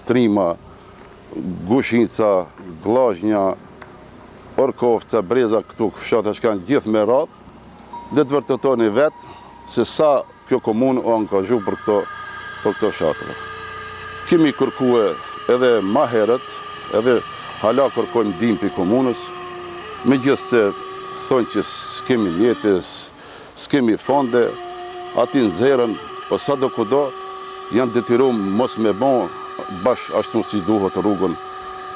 Strima, Gushinca, Glazhnja, Orkovca, Breza, këtu fshata që kanë gjithë me radhë, dhe të vërtetoni vetë se sa kjo komunë o angazhu për këto fshatëve. Kemi kërkue edhe ma herët, edhe hala kërkojmë ndihmë për komunës, me gjithë se thonë që s'kemi jetës, s'kemi fonde, ati nxerën, po sa do kudo, janë detyruar mos me bon bash ashtu si duhet rrugën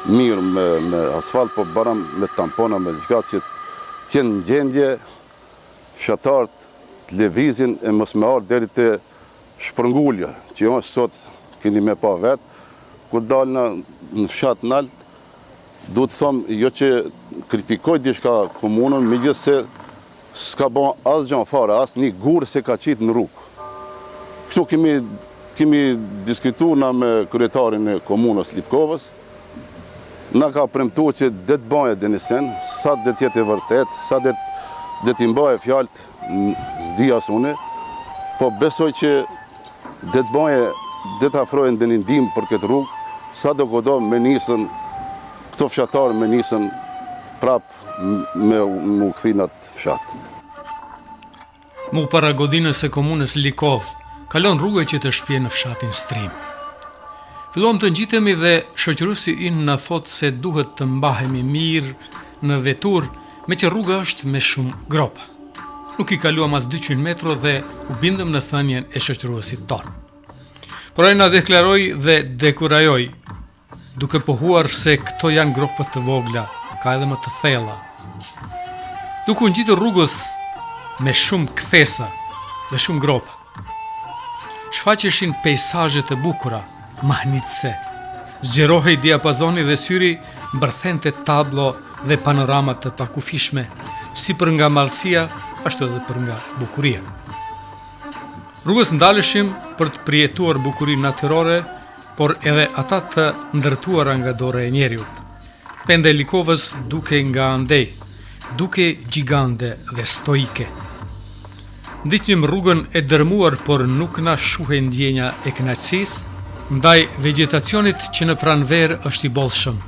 mirë me asfalt, po baram me tampona, me diçka që t'jenë në gjendje fshatarët të lëvizin e mos me ardhë deri te shpërngulja, që jo sot keni me pa vetë, ku dalë në fshat nalt, duhet thëmë jo që kritikoj diçka komunën, megjithse s'ka bon asë gjanë fare, asë një gurë se ka qitë në rrugë. Kështu kemi diskutuar na me kryetarin e komunës Lipkovës, na ka premtu që dhe të bëjë denisen, sa dhe tjetë e vërtet, sa dhe të imbaje fjallët, zdi as une, po besoj që dhe të bëjë, dhe të afrojnë dhe një ndim për këtë rrugë, sa do godo me nisën, këto fshatarë me nisën prap me u këthinat fshatë. Mu para godinës e komunës Likov, kalon rrugë që të shpje në fshatin Strim. Filluam të ngjitemi dhe shoqëruesi ynë na thot se duhet të mbahemi mirë në vetur, me që rruga është me shumë gropa. Nuk i kaluam as 200 metro dhe u bindëm në thënien e shoqëruesit tonë. Por ai na deklaroi dhe dekurajoi, duke pohuar se këto janë gropa të vogla, ka edhe më të thella. Duke u ngjitur rrugës me shumë kthesa dhe shumë gropa, shfaqeshin peizazhe të bukura, mahnitse. Zgjerohej diapazoni dhe syri mbërthente tablo dhe panorama të pakufishme, si për nga mallësia, ashtu edhe për nga bukuria. Rrugës ndaleshim për të përjetuar bukurinë natyrore, por edhe ata të ndërtuara nga dora e njeriut. Pende Likovës duke nga andej, duke gjigande dhe stoike. Ndiqnim rrugën e dërmuar, por nuk na shuhej ndjenja e kënaqësisë ndaj vegetacionit që në pranverë është i bollshëm.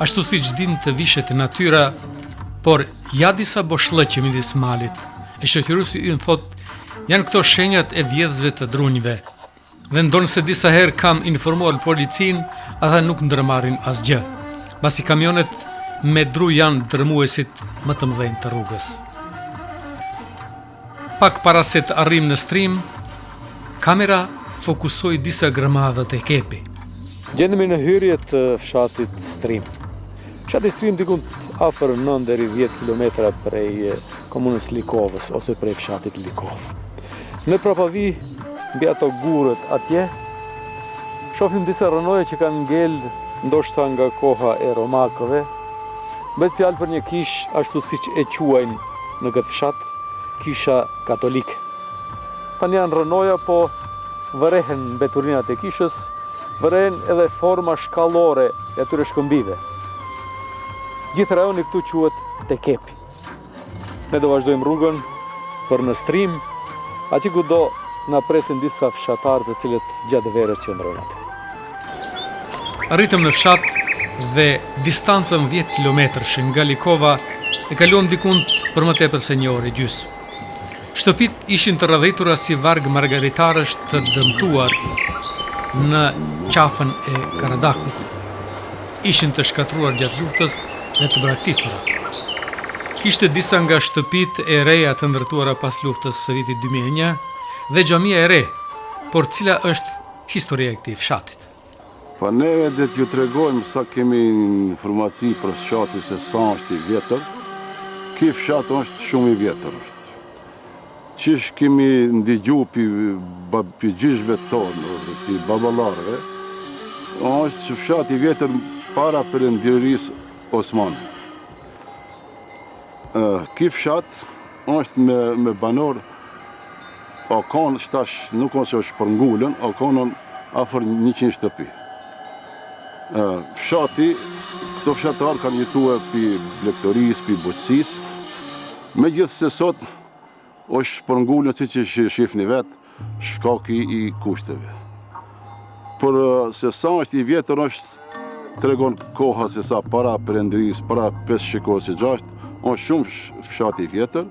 Ashtu siç din të vishet natyra, por ja disa boshllëqe midis malit. E shoqëruesi ynë thot, janë këto shenjat e vjedhësve të drunjve. Dhe ndonë se disa herë kam informuar policinë, ata nuk ndërmarrin asgjë, pasi kamionet me dru janë dërmuesit më të mëdhenj të rrugës. Pak para se të arrim në Strim, kamera fokusoi disa grëmadhët e kepi. Gjendemi në hyrje të fshatit Strim. Fshati Strim diku afër 9 deri 10 kilometra prej komunës Likovës ose prej fshatit Likov. Në prapavi, mbi ato gurët atje, shohim disa rënoje që kanë ngel ndoshta nga koha e romakëve. Bëhet fjalë për një kishë ashtu siç e quajnë në këtë fshat, kisha katolike. Tan janë rënoja, po vërehen mbeturinat e kishës, vërehen edhe forma shkallore e atyre shkëmbive. Gjithë rajoni këtu quhet Tekepi. Ne do vazhdojmë rrugën për në Strim, aty ku do na presin disa fshatarë të cilët gjatë verës qëndrojnë aty. Arritëm në fshat dhe distancën 10 kilometrësh nga Likova e kaluam dikund për më tepër se një orë e gjys. Shtëpit ishin të rrëdhetura si varg margaritarësh të dëmtuar në qafën e Karadakut. Ishin të shkatruar gjatë luftës dhe të braktisura. Kishte disa nga shtëpit e reja të ndërtuara pas luftës së vitit 2001 dhe xhamia e re, por cila është historia e këtij fshatit. Pa ne edhe t'ju tregojmë sa kemi informaci për fshatin se sa është i vjetër, ky fshat është shumë i vjetër. Qish kemi ndigju për gjyshve tonë, si babalarëve, është që fshat i vjetër para Perëndierisë Osmane. Ky fshat është me banor, o konë shtash, nuk ose është për ngullën, o konën afër 100 shtëpi. Fshati, këto fshatarë kanë jetuar për blegtorisë, për bujqësisë, me gjithë se sot është për ngullën si që shifni vetë, shkaki i kushteve. Por se sa është i vjetër është tregon koha se sa para perëndris, para 5-6, është shumë fshat i vjetër.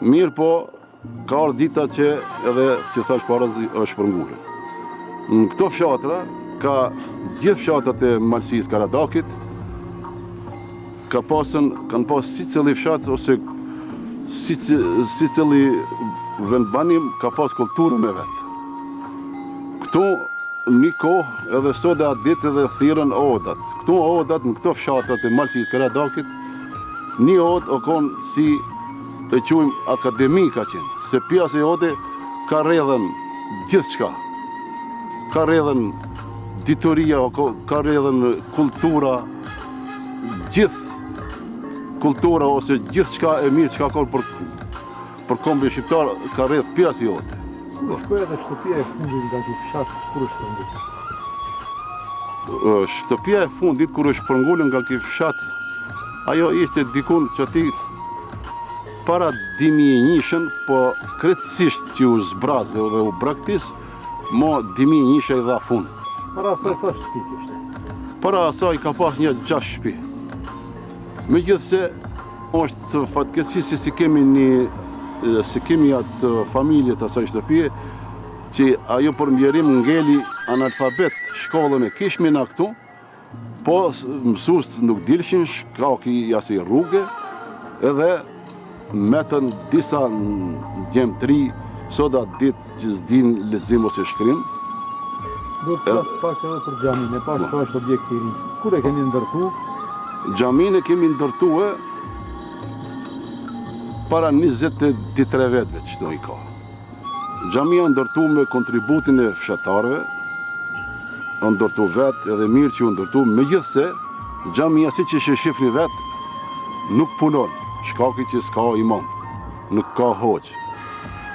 Mirë po, ka ardhur dita që edhe që thash para është përngulur. Në këto fshatra, ka gjithë fshatrat e Malësisë Karadakit, kanë pas si cili fshat ose si cili vendbanim ka pas kulturën e vetë. Këtu një kohë edhe sot e atë ditë edhe thirrën odat. Këtu odat në këto fshatrat e Malësisë Karadakit, një odë o konë si e quajmë akademi ka qenë, se pjesa e ode ka rrjedhën gjithçka. Ka rrjedhën ditoria, ka rrjedhën kultura, gjithë kultura ose gjithçka e mirë çka ka për kombin shqiptar ka rrjedh pjesa e ode. Kur shkoi edhe shtëpia e fundit nga ky fshat, kur është përngulur? Shtëpia e fundit kur është përngulur nga ky fshat, ajo ishte dikun që ti para 2001-shën, po krejtësisht që u zbraz dhe u braktis, mo 2001-shë i dha fund. Para asaj sa shtëpi kishte? Para asaj ka pas një 6 shtëpi. Megjithse është fatkeqësi se si kemi atë familje të asaj shtëpie, që ajo për mbjerim ngeli analfabet shkollën e kishmi na këtu, po mësues nuk dilshin, shkaki asaj rruge, edhe metën disa gjemtri, sot atë ditë që s'din lexim ose shkrim. Do të flas pak edhe për xhamin, e pak sa është objekt i ri. Kur e keni ndërtuar? Xhamin e kemi ndërtuar para 23 vetëve që do i ka. Xhamia ndërtu me kontributin e fshatarëve, ndërtu vetë edhe mirë që u ndërtu, megjithse xhamia si që shifni vetë, nuk punon, shkaki që s'ka imam, nuk ka hoxh.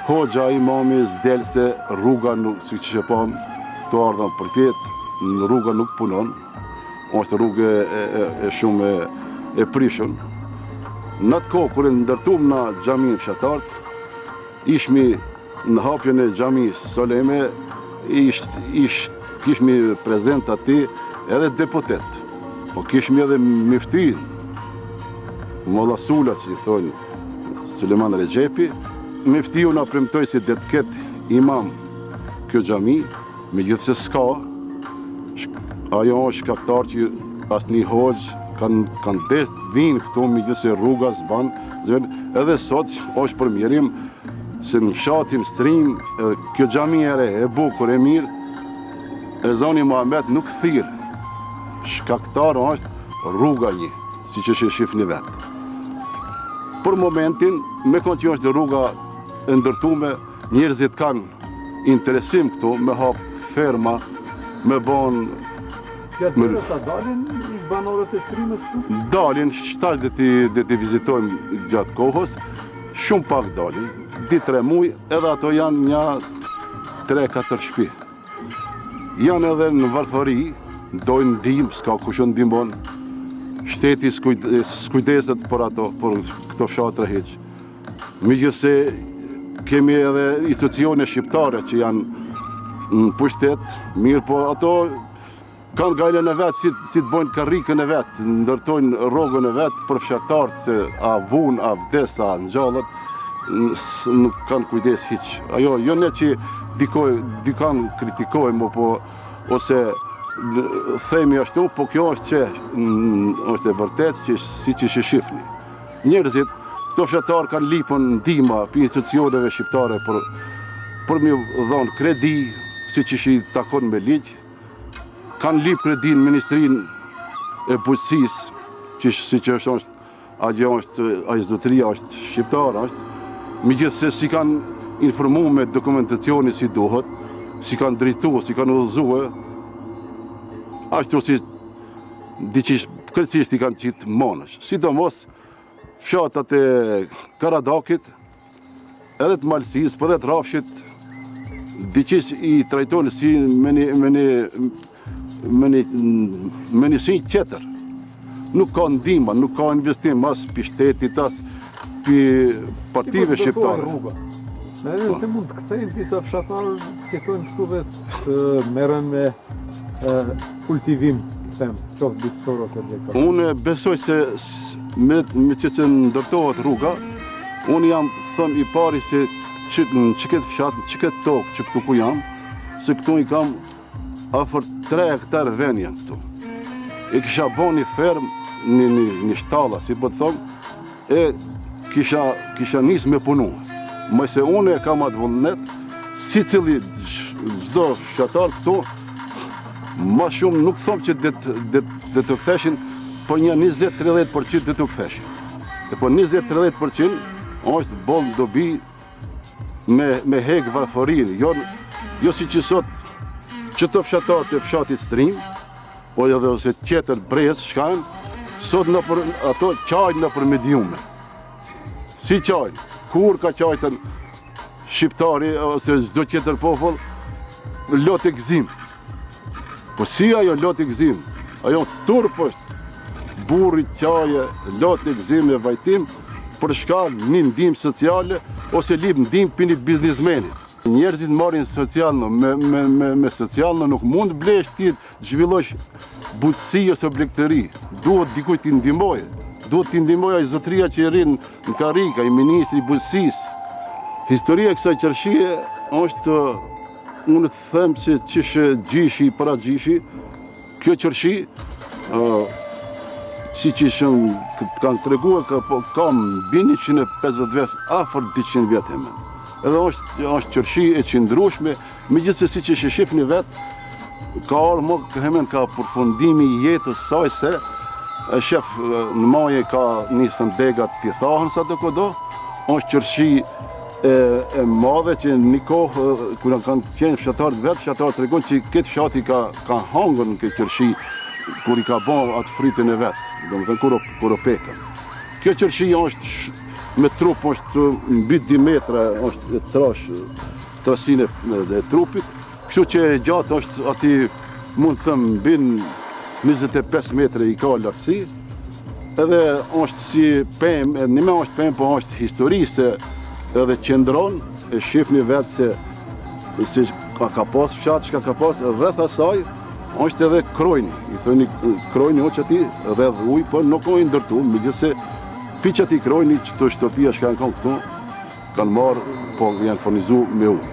Hoxha imami s'del se rruga nuk, si që shepam, të ardhën për pjetë, rruga nuk punon, është rrugë e shumë e prishën. Në atë kohë, kër e ndërtum në xhamin fshatarët, ishmi në hapjen e xhamisë soleme, kishmi prezent ati edhe deputet, po kishmi edhe miftin, Molla Sula, që i thonë Suleman Rexhepi, miftiu na premtoi se det ketë imam kjo xhami, megjithse s'ka, ajo është shkaktar që asnjë hoxh kanë vinë këtu megjithse rruga s'ban, edhe sot është për mjerim se në fshatin Strim, kjo xhami e re, e bukur, e mirë, e zoni Muhamet nuk thirr. Shkaktar është rruga një, si që shifni vetë. Për momentin, me konë që është rruga e ndërtume, njerëzit kanë interesim këtu me hap ferma, me bon... Gjatë të sa dalin i banorët e Strimës këtu? Dalin, 7 dhe të vizitojmë gjatë kohës, shumë pak dalin, 2-3 muaj, edhe ato janë një 3-4 shtëpi. Janë edhe në varfëri, dojnë ndim, s'ka kush ndihmon, shteti s'kujdeset për ato, për këto fshatra hiç. Megjithse kemi edhe institucione shqiptare që janë në pushtet, mirë po ato kanë gajlen e vetë, si të bojnë karrikën e vetë, ndërtojnë rrogën e vetë për fshatarët, se a vun, a vdes, a ngjallët, nuk kanë kujdes hiç. Ajo, jo ne që dikan kritikojmë, ose themi ashtu, po kjo është që është e vërtet që si që shifni. Njerëzit, këto fshatarë kanë lipën ndihma për institucioneve shqiptare për me dhonë kredi, si që i takon me ligj, kanë lip kredi në Ministrinë e Bujqësisë, që si që është ajo zotëria është shqiptare, megjithse si kanë informu me dokumentacioni si duhet, si kanë drejtu, si kanë udhëzuar, ashtu si kërësisht i kanë qitë monësh. Sidomos, fshatat e Karadakit, edhe të Malësisë, për dhe të Rafshit, diqis i trajtojnë si me një sinjë tjetër. Nuk ka ndihmë, nuk ka investim, as për shtetit, as për partive shqiptare. Se mund të kthejnë disa fshatarë që thonë këtu dhe të merren me kultivim, qoftë bitësor ose vegetar. Unë besoj se me që ndërtohet rruga, unë jam thëmë i pari se që këtë fshat, që këtë tokë që këtu ku jam, se këtu i kam afër 3 hektar ven janë këtu. E kisha bo një fermë, një shtalla, si po të thomë, e kisha nisë me punu. Më se unë e kam atë vullnet, si cili çdo fshatar këtu, ma shumë nuk thomë që dhe të ktheshin, po një 20-30% dhe të ktheshin. E po 20-30% është bollë dobi me hek varfërinë. Jo si që sot, që të fshatar të fshatit Strim, edhe ose tjetër brez shkajnë, sot ato qajnë në për mediume. Si qajnë? Kur ka qajtën shqiptari ose çdo tjetër popull, lot e gzim. Po si ajo lot e gzim? Ajo turp është burri, qaje, lot e gzim e vajtim për shkak një ndihmë sociale ose lip ndihmë për një biznismenit. Njerëzit marrin socialno, me socialno nuk mund blesh ti zhvillosh butësi ose blegtëri. Duhet dikujt t'i ndihmojë. Duhet t'i ndihmojë ai zotëria që rrin në karrika, i ministri i butësisë. Historia e kësaj qershie është, unë të them se ç'është gjishi para gjishi, kjo qershi, si që kanë treguar ka mbi 150 vjet, afër 200 vjet hemen. Edhe është qershi e qëndrueshme, megjithëse si që shihni vetë, ka ardhur hemen ka përfundimi i jetës saj se shef në maje ka nisën degat t'i thahen sa do kodo, është qershi e madhe që një kohë, kur kanë qenë fshatarët vetë, fshatarët tregon që këtë fshati ka hangër në këtë qershi, kur i ka bën atë fritën e vetë, domethënë kur o pekën. Kjo qershi është me trup është mbi 2 metra, është trasinë e trupit, kështu që gjatë është ati mund të thëmë mbi 25 metre i ka lartësi, edhe është si pemë, një me është pemë, po është histori se edhe qendron, e shifni vetë se ka pas fshat, ka pas rreth asaj, është edhe krojni. I thoni krojni o që ati rreth uj, po nuk o i ndërtu, megjithëse piqat i krojni që të shtëpia që kanë këtu, kanë marë, po janë furnizu me ujë.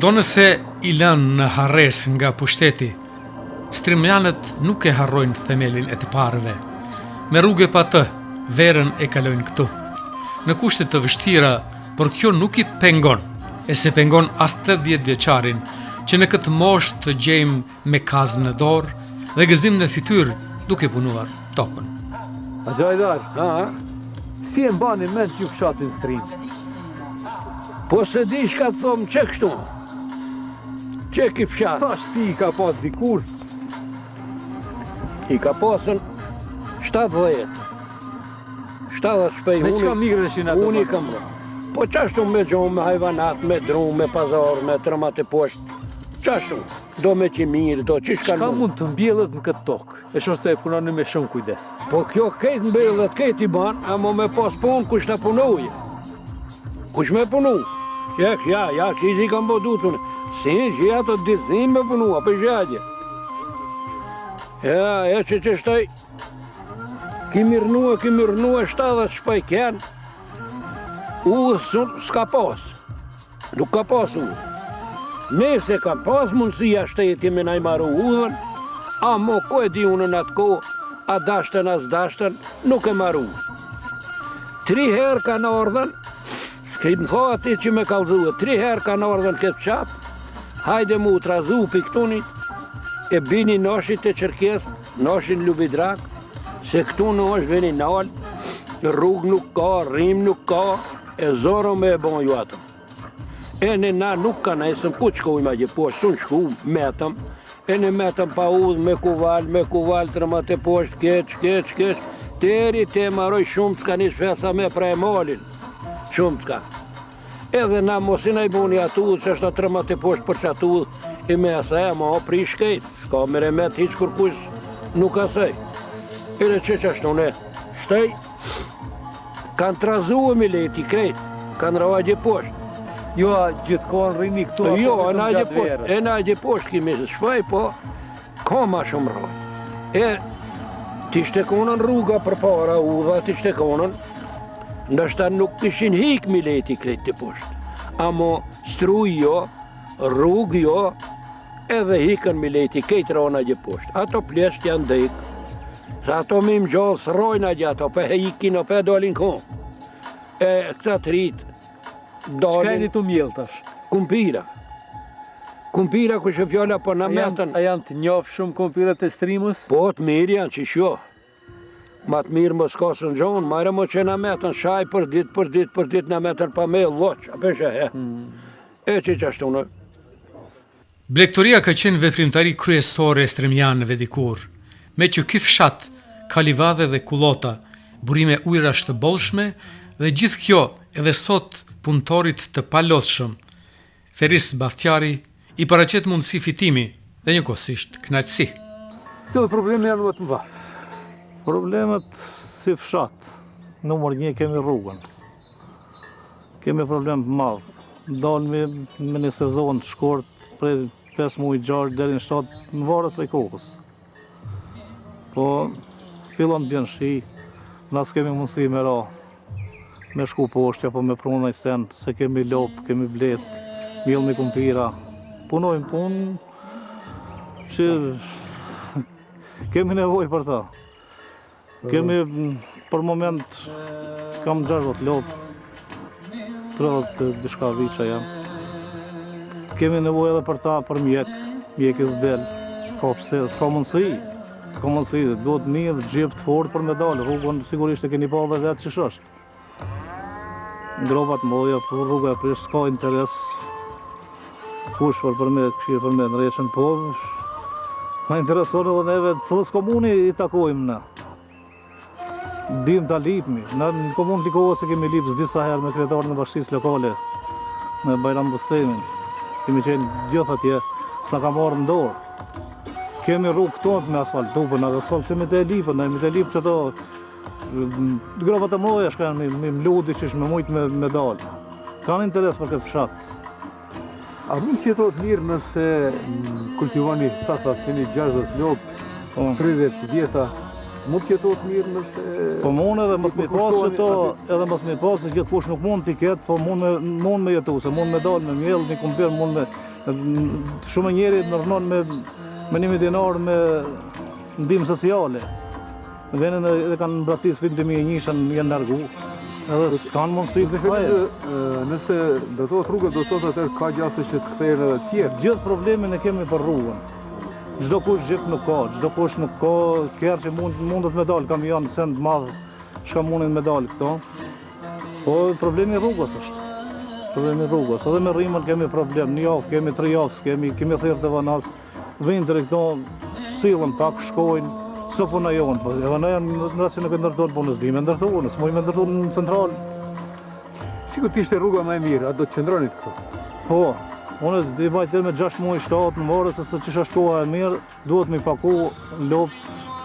Do nëse i lënë në harres nga pushteti, strimjanët nuk e harrojnë themelin e të parëve. Me rrugë pa të, verën e kalojnë këtu. Në kushte të vështira, por kjo nuk i pengon, e se pengon as 80 vjeçarin, që në këtë moshë të gjejmë me kazë në dorë dhe gëzim në fytyrë duke punuar tokën. A Gjajdar, si e mbani mend që fshatin Strim? Po se di shka të thomë që kështu? Që ki fshat? Sa shti i ka pas dikur? I ka pasën 70. 70 shpej Me qka migreshin ato? Unë i kam rë. Po qashtu me gjohë, me hajvanat, me dru, me pazar, me trëmat e poshtë. Qashtu, do me qimirë, do që shka Çka mund të mbjellet në këtë tokë? E shoh se e punoni me shumë kujdes. Po kjo këtë mbjellet, këtë i ban, ama me pas punë kush të punuje. Kush me punu? Ja, qizi kam po dutun. Si, që ja të dizim me punu, apë gjadje. Ja, e që shtoj, ki mirnua, 70 shpaj kjenë. S'ka pas. Nuk ka pas Nëse kam pas mundësia shteti me na i maru udhën, a mo ko e di unë në atë ko, a dashtën as dashtën, nuk e maru. 3 herë ka në ardhen, s'kejtë më tha ati që me kalzue, 3 herë ka në ardhen këtë qatë, hajde mu trazu për këtunit, e bini nashit e Qerkes, nashin Lubidrak, se këtu në është veni nalë, rrugë nuk ka, rrim nuk ka, e zoro me e bon ju atëm. E në na nuk ka na, e sëm ku qkoj ma gjë poshtë, sun shku, metëm, e në metëm pa udhë, me kuval, tërmat e poshtë, keq, teri te maroj shumë s'ka një shfesa me pra e malin, shumë s'ka. Edhe na mosin a i boni atë udhë, që është a tërmat e poshtë për që atë udhë, i me asaj, ma o pri shkejt, s'ka me remet hiq kërkush nuk asaj. Edhe që ashtu ne, shtej, kanë trazu e mileti krejt, kanë ravagje poshtë. Jo, gjithkohën rrini këtu? Jo, e nagje poshtë kemi shfaj, po ka ma shumë rrë. E ti shtekonën rruga për para uva, ti shtekonën, ndashta nuk kishin hik mileti krejt të poshtë. Amo struj jo, rrug jo, edhe hikën mileti kejt rona gjë poshtë. Ato plesht janë dhejkë. Sa ato mi më gjallë sërojnë agja ato, pe hikin o pe dolin kon. E këta të rritë, Qka e një të mjellë tash? Kumpira. Kumpira ku që pjolla po në metën. A janë të njofë shumë kumpirët e strimës? Po të mirë janë që shjo. Ma të mirë më s'kasën gjonë, marë më që në metën shaj për dit në metën pa me loq, a peshe he. E që ashtu në. Blegtoria ka qenë veprimtari kryesore e stremjanëve dikur, me që ky fshat ka livadhe dhe kulota, burime ujra shtëbollshme dhe gjithë kjo edhe sot punëtorit të palodhshëm. Feris Baftjari i paraqet mundësi fitimi dhe njëkohësisht kënaqësi. Cilë problemi janë më të mëdha? Problemet si fshat, numër 1 kemi rrugën. Kemi problem të madh. Dalmi me një sezon të shkurt prej 5 muaj 6 deri në 7 në varet prej kokës. Po fillon bjen shi, na s'kemi mundësi me ra, me shku poshtë apo me prunaj sen, se kemi lop, kemi blet, mjell me kumpira. Punojmë punë që kemi nevojë për ta. Kemi për moment kam 60 lop, 30 diçka viça jam. Kemi nevojë edhe për ta, për mjek i s'del, s'ka mundësi. Ka mundësi, duhet mirë, gjep të fort për me dalë, rrugën sigurisht e keni pa dhe vetë që është. Ngropat moja, rruga e prish, s'ka interes. Kush për me, këshirë për me, në reqen po, na intereson edhe neve, cëllës komuni i takojmë na. Dim ta lipmi, në komunë Likovës e kemi lipës disa herë me kretarë në bashkisë lokale, me Bajram Bustemin. Kemi qenë gjithë atje, s'na ka marrë në dorë. Kemi rrugë tonë me asfalt, tupën, asfalt që me të lipën, me të lipë që to gropat e mloja shkanë me mludi që me mujtë me dalë. Kanë interes për këtë fshat. A mund që jetot mirë nëse kultivoni sata të një 60 lopë, 30 vjeta, mund që jetot mirë nëse... Po mund edhe mos me pasë që to, edhe mos me pasë, gjithë kush nuk mund t'i ketë, po mund me jetu, se mund me dalë me mjellë, një kumpir, mund me... Shumë njeri në rënon me 1.000 dinar me ndihmë sociale. Në venin e kanë mbratis vitin 2001 janë largu. Edhe s'kanë mundësi të faje. Nëse do të rrugët, do të thotë atër ka gjasë që të kthejnë edhe tjerë. Gjithë problemin e kemi për rrugën. Çdo kush gjithë nuk ka, çdo kush nuk ka kërë që mundet me dalë, kamion në send madhë, shka mundin me dalë këto. Po problemi rrugës është. Problemi rrugës. Edhe me rrimën kemi problem, 1 javë, kemi 3 javë, kemi thirrë të vanasë. Vindri këto silën pak, shkojnë, së puna jonë, po edhe në janë në rrasë që nuk e ndërtojnë punës, dhime ndërtojnë, s'moj me ndërtojnë në centralë. Sikur t'ishte rruga më e mirë, a do të qëndronit këtu? Po, unë i bajtë me 6 muaj 7 në varë, se që është koha e mirë, duhet me paku lopë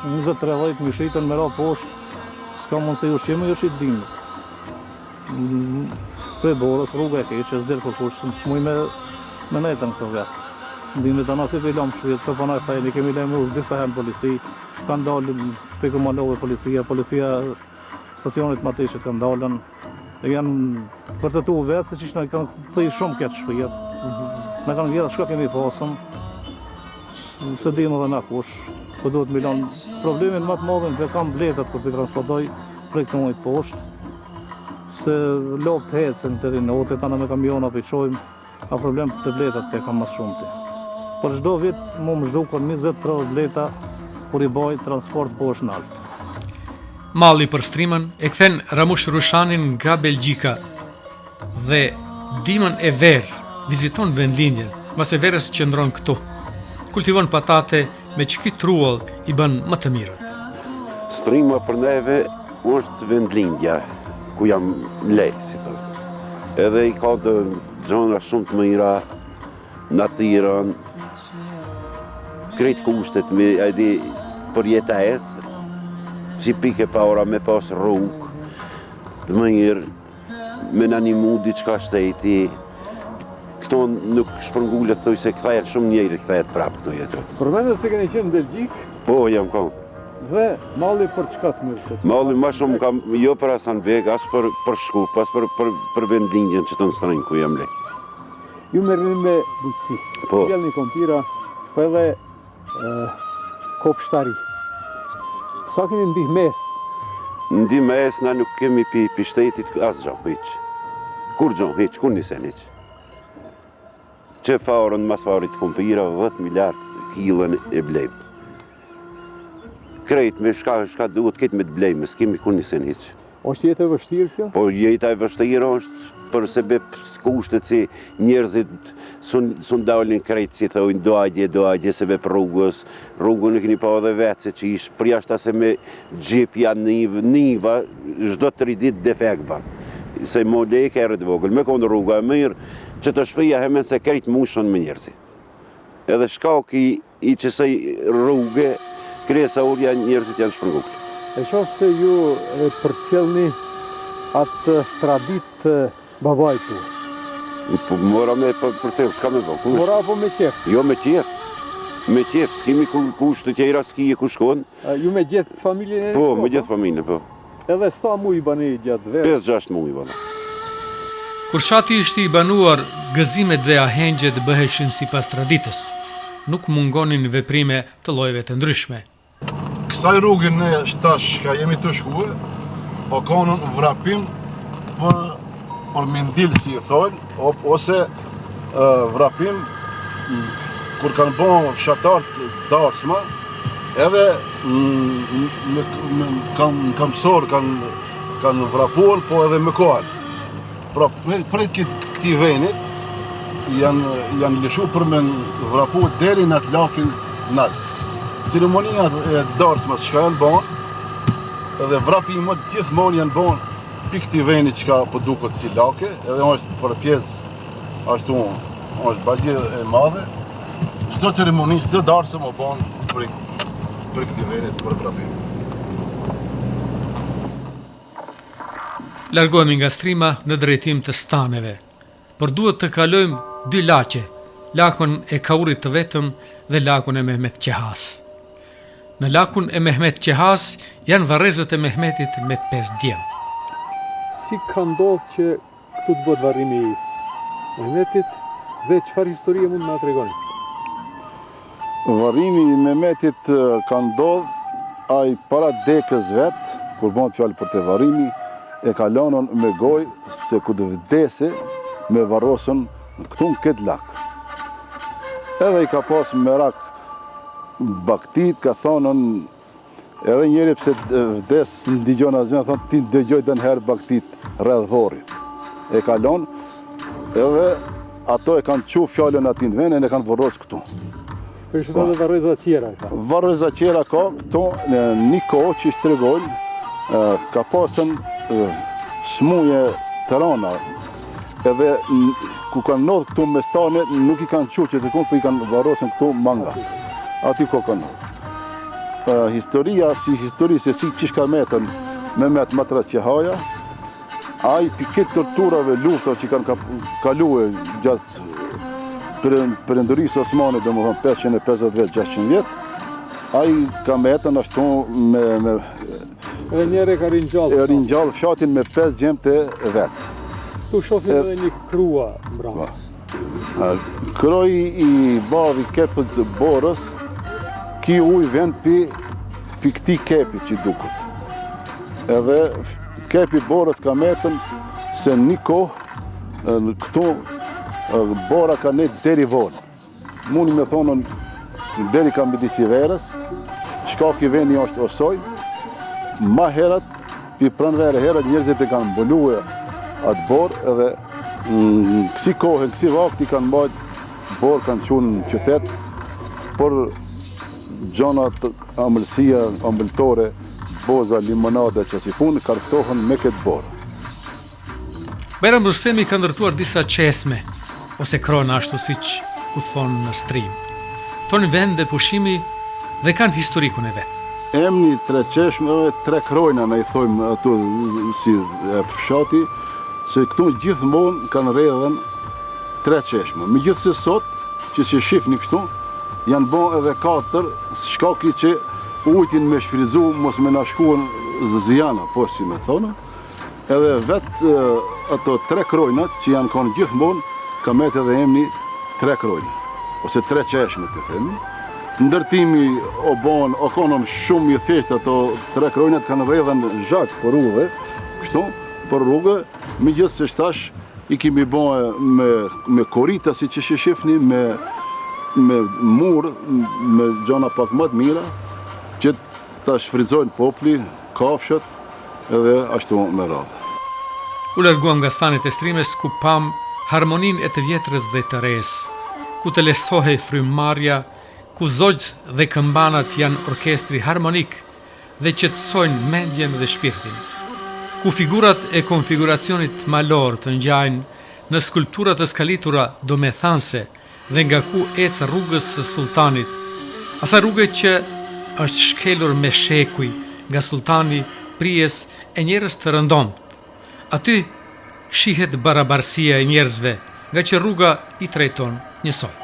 20-30 mi shitën me ra poshtë, s'ka mundëse ushqime, ushqit dhimë. Prej borës, rruga e keqë, s'delë për kushtë, s'moj me nejtën këto vetë. Ndimit të nasit i lamë shvjetë, të panaj thajni, kemi lejmë usë disa herë polici, kanë dalë për komandove policia stacionit Matishit kanë dalën, janë përtetu vetë, se që ishtë në kanë thëjë shumë këtë shvjetë. Në kanë vjetë shka kemi pasëm, se dimë dhe në kush, po duhet milan. Problemin më të madhin për kam bletat për të transportoj prej këtë mujtë poshtë, se lopë të hecën të rinë, otet anë me kamiona për i qojmë, a problem të bletat të kam mas shumë të. Për çdo vit mu më zhdukon 20-30 bleta kur i baj transport poshtë në altë. Malli për strimën e kthen Ramush Rushanin nga Belgjika dhe dimën e verë viziton vendlinjen, mbas e verës qëndron këtu. Kultivon patate me çki truall i bën më të mirët. Strima për neve është vendlindja ku jam lej, si thotë. Edhe i ka të gjëra shumë të mira, natyrën, krejt kushtet me për jetes, si pike pa ora me pas rrugë, të mirë, me në një mu diçka shteti, Kështon nuk shpërngullet thuj se kthehet shumë njëri kthehet prapë këtu jetë. Përmendet se keni qenë në Belgjik Po, jam kom. dhe malli për çka të mirë? Malli më shumë kam jo për Hasanbek, as për Shkup, as për vendlindjen që të në strënjë ku jam lek. Ju merrni me bujqësi. Po. Fjellni kompira, po edhe kopshtari. Sa keni ndihmes? Ndihmes na nuk kemi pi shtetit as gjo, hiq. Kur gjo, hiq, kur nisen hiq. Që farën mas farit kompira, 10 miliard kilën e blejmë. Krejt me shka duhet këtë me të blejmë, s'kemi kur nisen hiq. Është jetë e vështirë kjo? Po jeta e vështirë është për sebe kushtet si njerëzit sun dalin krejt si thojnë doajgje sebe për rrugën e keni pa edhe vetë që ishë përjashta se me gjepja niva, çdo 3 ditë defekt ban. Se mo leke e rrët vogël, me konë rruga e mirë, që të shpëja hemen se krejt mushën me njerëzi. Edhe shkaki i qësej rrugë, kryesaurja njerëzit janë shpërngulli. E shoh se ju përcjellni atë tradit babajtu. Po mora me përcjell, s'ka me bëj. Mora apo me qef? Jo me qef. Me qef, s'kemi kush të tjera s'ki e ku shkon. Ju me gjithë familjen e? Po, me gjithë familjen, po. Edhe sa muj bani gjatë verë? 5-6 muj bana. Kur fshati ishte i banuar, gëzimet dhe ahengjet bëheshin sipas traditës. Nuk mungonin veprime të llojeve të ndryshme. Kësaj rrugën ne shtash ka jemi të shkue, o konën vrapim për mendil, si i thonë, ose vrapim kur kanë bon fshatartë darsma, edhe kanë mësor, kanë vrapuar, po edhe më kohën. Pra, për këti venit, janë lëshu për me vrapu deri në atë lakin nalt. Ceremonia e darsmas që janë bon, edhe vrapimët gjithmonë janë bon për këti venit që po duket si lake, edhe është për pjesë, ashtu është bagje e madhe. Çdo ceremoni, çdo darsëm o bon për këti venit, për vrapim. Largohemi nga Strima në drejtim të staneve, por duhet të kalojmë 2 laqe, lakun e Kaurit të vetëm dhe lakun e Mehmet Qehas. Në lakun e Mehmet Qehas janë varrezët e Mehmetit me 5 djem. Si ka ndodhur që këtu të bëhet varrimi i Mehmetit dhe çfarë historie mund na tregoni? Varrimi i Mehmetit ka ndodhur ai para dekës vet, kur bëhet fjalë për të varrimi, e ka lënën me gojë se ku të vdese me varrosën këtu në këtë lak. Edhe i ka pas merak baktit, ka thonën edhe njëri pse vdes në digjon asgjë, thonë ti dëgjoj dën herë baktit rreth vorrit. E ka lënë edhe ato e kanë qu fjalën aty në vendin e kanë varros këtu. Për shkak të varreza të tjera ka. Varreza tjera ka këtu në një kohë që i tregojnë, ka pasën smuje të rana, edhe ku kanë ndodhur këtu me stane, nuk i kanë qurë që të kunë, për i kanë varrosën këtu manga. Aty ko kanë ndodhur. Historia si histori se si qish ka metën Mehmet Matras Qehaja, ai pikit torturave lufta që kanë kaluar gjatë perëndërisë osmane, domethënë 550 vjet, 600 vjet, ai ka metën ashtu me Edhe njerë e ka rinjallë. E rinjallë fshatin me 5 gjemë të vetë. Tu shofim edhe një krua mbrapa. Kroj i bavi kepët të borës, ki ujë vend për këti kepi që dukët. Edhe kepi borës ka metën se një kohë këtu bora ka ne deri vonë. Mundi me thonën deri ka midisi verës, shkaki veni është osoj. Ma herët, i pranvere herët njerëzit e kanë mbuluar atë borë edhe kësi kohë, kësi vakti kanë mbajt borë, kanë qunë në qytet, por gjonat amëlsia, ambëltore, boza, limonade që si punë, kartohen me këtë borë. Bajram Rustemi ka ndërtuar disa qesme, ose krona ashtu siç u thonë në Strim. Tonë vend dhe pushimi dhe kanë historikun e vetë. Emni 3 qeshme dhe 3 krojna, ne i thojmë ato si fshati, se këtu gjithmonë kanë rredhen 3 qeshme. Megjithse sot, që shifni kështu, janë bo edhe 4 shkaki që ujtin me shfrizu, mos me nashkuan zëzijana, po si me thonë, edhe vetë ato 3 krojnat që janë konë gjithmonë, ka metë edhe emni 3 krojnë, ose 3 qeshme të themi. Ndërtimi o konon shumë i thjesht, ato 3 krojnat kanë rredhen zhak për rrugëve, kështu, për rrugë, megjithse që thash, i kemi bën me korita si që shifni, me mur, me gjana pak më të mira, që ta shfrytëzojnë popli, kafshët, edhe ashtu me radhë. U larguam nga stanit e Strimes ku pam harmonin e të vjetrës dhe të res, ku të lesohej frymëmarrja, ku zogjt dhe këmbanat janë orkestri harmonik dhe qetësojnë mendjen dhe shpirtin, ku figurat e konfiguracionit malor të ngjajnë në skulpturat të skalitura domethanse dhe nga ku ecë rrugës së sultanit, asa rrugë që është shkelur me shekuj nga sultani prijes e njerëz të rëndomt. Aty shihet barabarësia e njerëzve, nga që rruga i trajton njësoj.